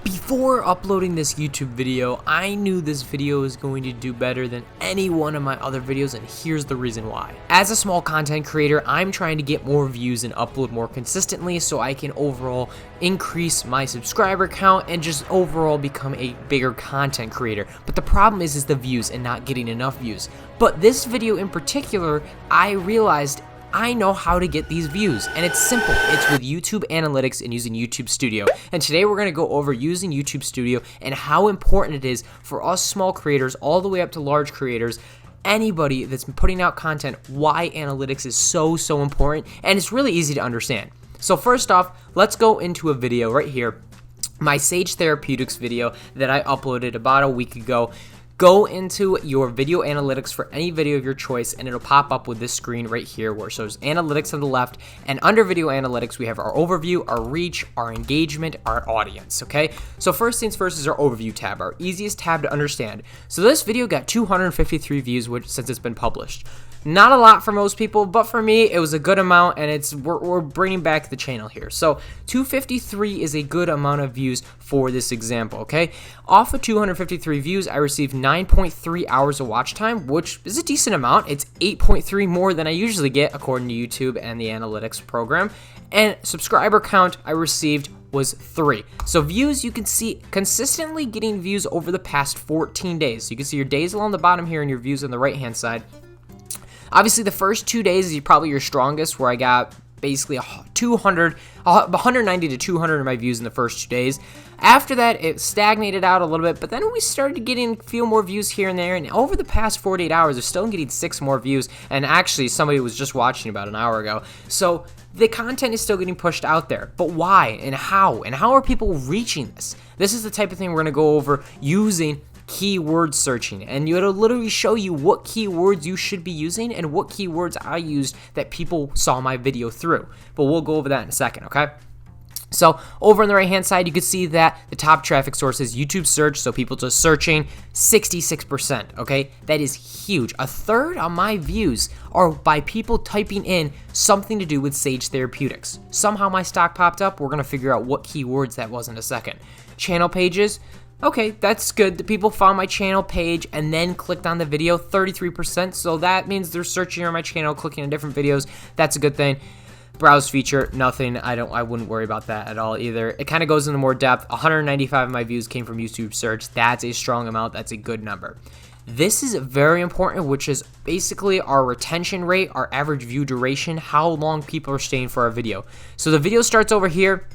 Before uploading this YouTube video, I knew this video was going to do better than any one of my other videos, and here's the reason why. As a small content creator, I'm trying to get more views and upload more consistently so I can overall increase my subscriber count and just overall become a bigger content creator. But the problem is the views and not getting enough views. But this video in particular, I realized I know how to get these views, and it's simple. It's with YouTube Analytics and using YouTube Studio. And today we're going to go over using YouTube Studio and how important it is for us small creators all the way up to large creators, anybody that's been putting out content, why analytics is so important, and it's really easy to understand. So first off, let's go into a video right here, my Sage Therapeutics video that I uploaded about a week ago. Go into your video analytics for any video of your choice, and it'll pop up with this screen right here where it shows analytics on the left, and under video analytics we have our overview, our reach, our engagement, our audience. Okay, so first things first is our overview tab, our easiest tab to understand. So this video got 253 views since it's been published. Not a lot for most people, but for me it was a good amount, and we're bringing back the channel here. So 253 is a good amount of views for this example. Okay, off of 253 views, I received 9.3 hours of watch time, which is a decent amount. It's 8.3 more than I usually get according to YouTube and the analytics program. And subscriber count I received was 3. So views, you can see consistently getting views over the past 14 days. So you can see your days along the bottom here and your views on the right hand side. Obviously, the first 2 days is probably your strongest, where I got basically 190 to 200 of my views in the first 2 days. After that, it stagnated out a little bit, but then we started getting a few more views here and there, and over the past 48 hours, they're still getting 6 more views, and actually, somebody was just watching about an hour ago. So the content is still getting pushed out there, but why and how are people reaching this? This is the type of thing we're going to go over using keyword searching, and it'll literally show you what keywords you should be using and what keywords I used that people saw my video through. But we'll go over that in a second, okay? So over on the right hand side, you can see that the top traffic source is YouTube search, so people just searching, 66%, okay? That is huge. A third of my views are by people typing in something to do with Sage Therapeutics. Somehow my stock popped up. We're gonna figure out what keywords that was in a second. Channel pages, okay, that's good. The people found my channel page and then clicked on the video, 33%. So that means they're searching on my channel, clicking on different videos. That's a good thing. Browse feature, nothing. I wouldn't worry about that at all either. It kind of goes into more depth. 195 of my views came from YouTube search. That's a strong amount. That's a good number. This is very important, which is basically our retention rate, our average view duration, how long people are staying for our video. So the video starts over here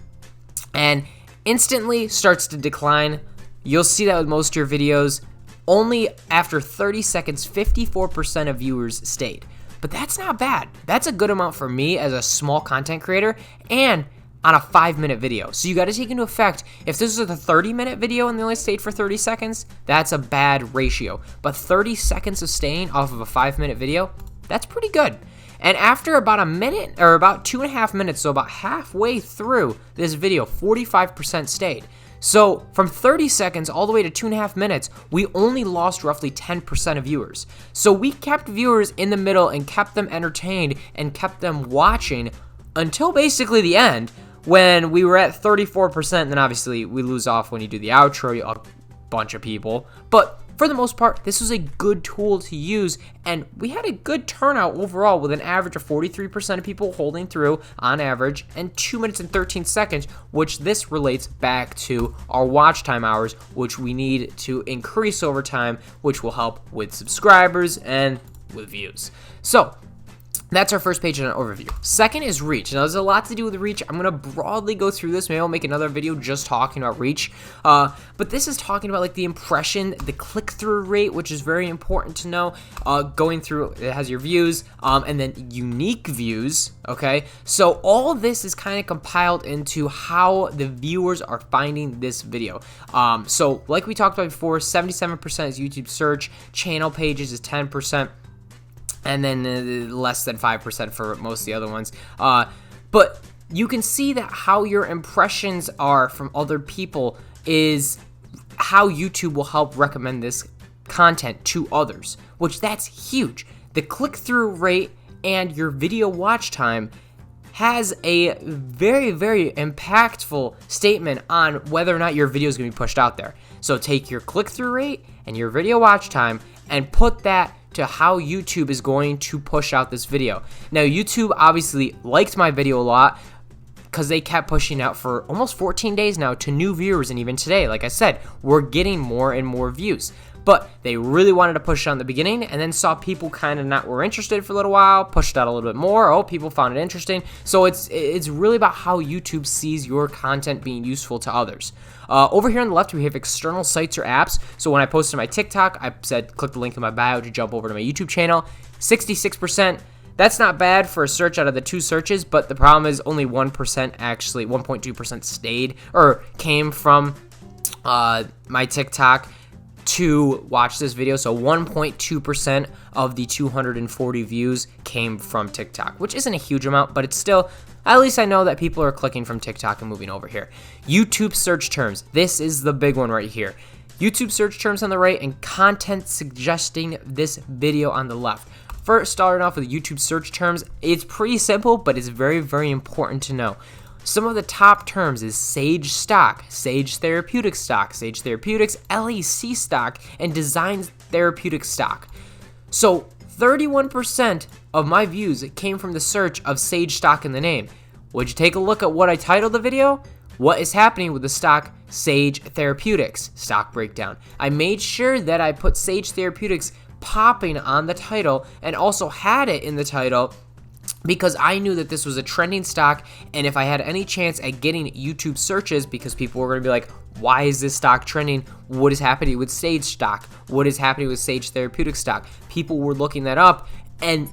and instantly starts to decline. You'll see that with most of your videos. Only after 30 seconds, 54% of viewers stayed. But that's not bad. That's a good amount for me as a small content creator and on a 5-minute video. So you got to take into effect, if this is a 30-minute video and they only stayed for 30 seconds, that's a bad ratio. But 30 seconds of staying off of a 5-minute video, that's pretty good. And after about a minute, or about 2.5 minutes, so about halfway through this video, 45% stayed. So from 30 seconds all the way to 2.5 minutes, we only lost roughly 10% of viewers. So we kept viewers in the middle and kept them entertained and kept them watching until basically the end, when we were at 34%. And then obviously we lose off when you do the outro, a bunch of people. But for the most part, this was a good tool to use, and we had a good turnout overall with an average of 43% of people holding through on average, and 2 minutes and 13 seconds, which this relates back to our watch time hours, which we need to increase over time, which will help with subscribers and with views. So that's our first page in an overview. Second is reach. Now, there's a lot to do with reach. I'm going to broadly go through this. Maybe I'll make another video just talking about reach. But this is talking about like the impression, the click-through rate, which is very important to know. Going through, it has your views, and then unique views, okay? So all of this is kind of compiled into how the viewers are finding this video. So like we talked about before, 77% is YouTube search, channel pages is 10%. And then less than 5% for most of the other ones. But you can see that how your impressions are from other people is how YouTube will help recommend this content to others, which that's huge. The click-through rate and your video watch time has a very, very impactful statement on whether or not your video is going to be pushed out there. So take your click-through rate and your video watch time and put that to how YouTube is going to push out this video. Now, YouTube obviously liked my video a lot because they kept pushing out for almost 14 days now to new viewers, and even today, like I said, we're getting more and more views. But they really wanted to push it on the beginning, and then saw people kind of not were interested for a little while, pushed out a little bit more. Oh, people found it interesting. So it's really about how YouTube sees your content being useful to others. Over here on the left, we have external sites or apps. So when I posted my TikTok, I said click the link in my bio to jump over to my YouTube channel. 66%. That's not bad for a search out of the 2 searches, but the problem is only 1% actually, 1.2% stayed or came from my TikTok to watch this video. So 1.2% of the 240 views came from TikTok, which isn't a huge amount, but it's still, at least I know that people are clicking from TikTok and moving over here. YouTube search terms. This is the big one right here. YouTube search terms on the right and content suggesting this video on the left. First, starting off with YouTube search terms, it's pretty simple, but it's very, very important to know. Some of the top terms is Sage Stock, Sage Therapeutics Stock, Sage Therapeutics, LEC Stock, and Design Therapeutics Stock. So 31% of my views came from the search of Sage Stock in the name. Would you take a look at what I titled the video? What is happening with the stock Sage Therapeutics stock breakdown? I made sure that I put Sage Therapeutics popping on the title and also had it in the title because I knew that this was a trending stock, and if I had any chance at getting YouTube searches, because people were going to be like, why is this stock trending? What is happening with Sage stock? What is happening with Sage Therapeutics stock? People were looking that up, and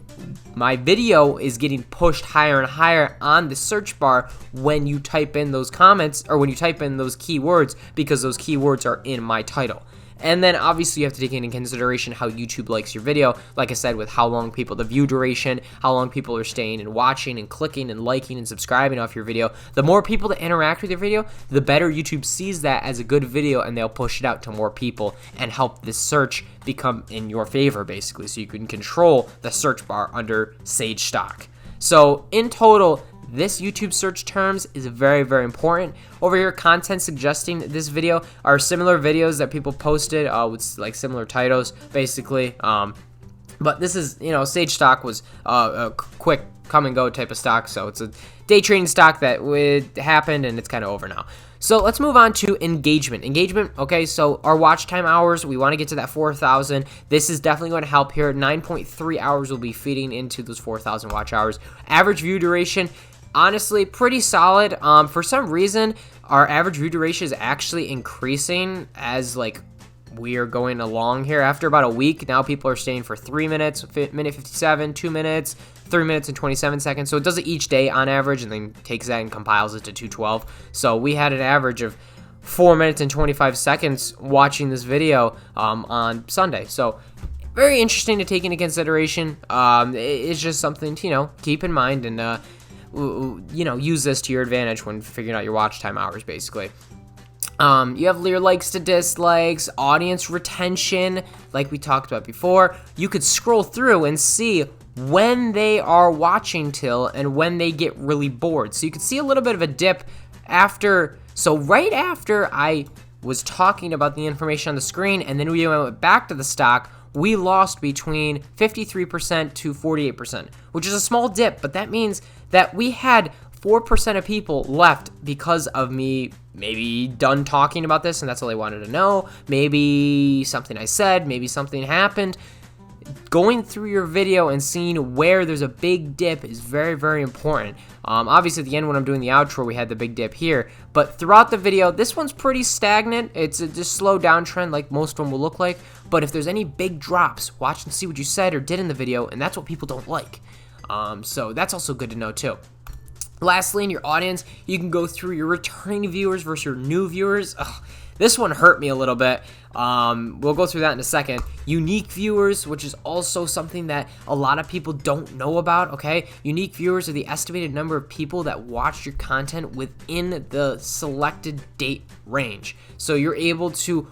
my video is getting pushed higher and higher on the search bar when you type in those comments, or when you type in those keywords, because those keywords are in my title. And then obviously you have to take into consideration how YouTube likes your video. Like I said, with how long people, the view duration, how long people are staying and watching and clicking and liking and subscribing off your video. The more people that interact with your video, the better YouTube sees that as a good video, and they'll push it out to more people and help this search become in your favor, basically. So you can control the search bar under Sage Stock. So in total, this YouTube search terms is very, very important. Over here, content suggesting this video are similar videos that people posted with like similar titles, basically. But this is, Sage stock was a quick come and go type of stock, so it's a day trading stock that happened and it's kind of over now. So let's move on to engagement. Engagement, okay, so our watch time hours, we want to get to that 4,000. This is definitely going to help here. 9.3 hours will be feeding into those 4,000 watch hours. Average view duration, honestly, pretty solid. For some reason, our average view duration is actually increasing as we are going along here. After about a week, now people are staying for 3 minutes, minute 57, 2 minutes, 3 minutes and 27 seconds. So it does it each day on average, and then takes that and compiles it to 212. So we had an average of 4 minutes and 25 seconds watching this video on Sunday. So very interesting to take into consideration. It's just something to keep in mind, and use this to your advantage when figuring out your watch time hours, basically. You have your likes to dislikes, audience retention, like we talked about before. You could scroll through and see when they are watching till and when they get really bored. So you could see a little bit of a dip after. So right after I was talking about the information on the screen, and then we went back to the stock, we lost between 53% to 48%, which is a small dip, but that means that we had 4% of people left because of me maybe done talking about this and that's all they wanted to know. Maybe something I said, maybe something happened. Going through your video and seeing where there's a big dip is very, very important. Obviously at the end when I'm doing the outro, we had the big dip here, but throughout the video, this one's pretty stagnant. It's a just slow downtrend like most of them will look like, but if there's any big drops, watch and see what you said or did in the video, and that's what people don't like. So that's also good to know too. Lastly, in your audience, you can go through your returning viewers versus your new viewers. This one hurt me a little bit. We'll go through that in a second. Unique viewers, which is also something that a lot of people don't know about, okay? Unique viewers are the estimated number of people that watch your content within the selected date range. So you're able to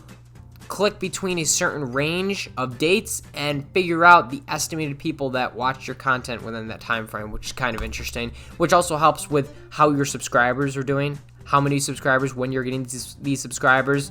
click between a certain range of dates and figure out the estimated people that watched your content within that time frame, which is kind of interesting, which also helps with how your subscribers are doing, how many subscribers, when you're getting these subscribers.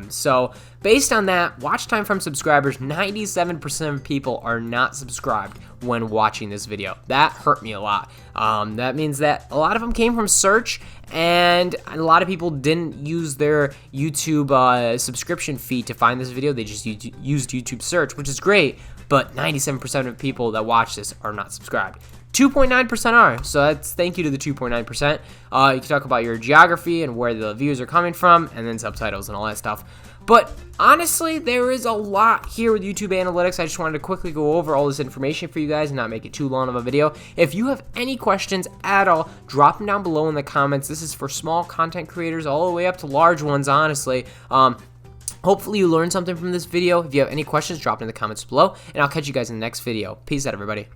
So based on that, watch time from subscribers, 97% of people are not subscribed when watching this video. That hurt me a lot. That means that a lot of them came from search, and a lot of people didn't use their YouTube subscription fee to find this video. They just used YouTube search, which is great, but 97% of people that watch this are not subscribed. 2.9% are, so that's thank you to the 2.9%. You can talk about your geography and where the views are coming from, and then subtitles and all that stuff. But honestly, there is a lot here with YouTube Analytics. I just wanted to quickly go over all this information for you guys and not make it too long of a video. If you have any questions at all, drop them down below in the comments. This is for small content creators all the way up to large ones, honestly. Hopefully you learned something from this video. If you have any questions, drop it in the comments below, and I'll catch you guys in the next video. Peace out, everybody.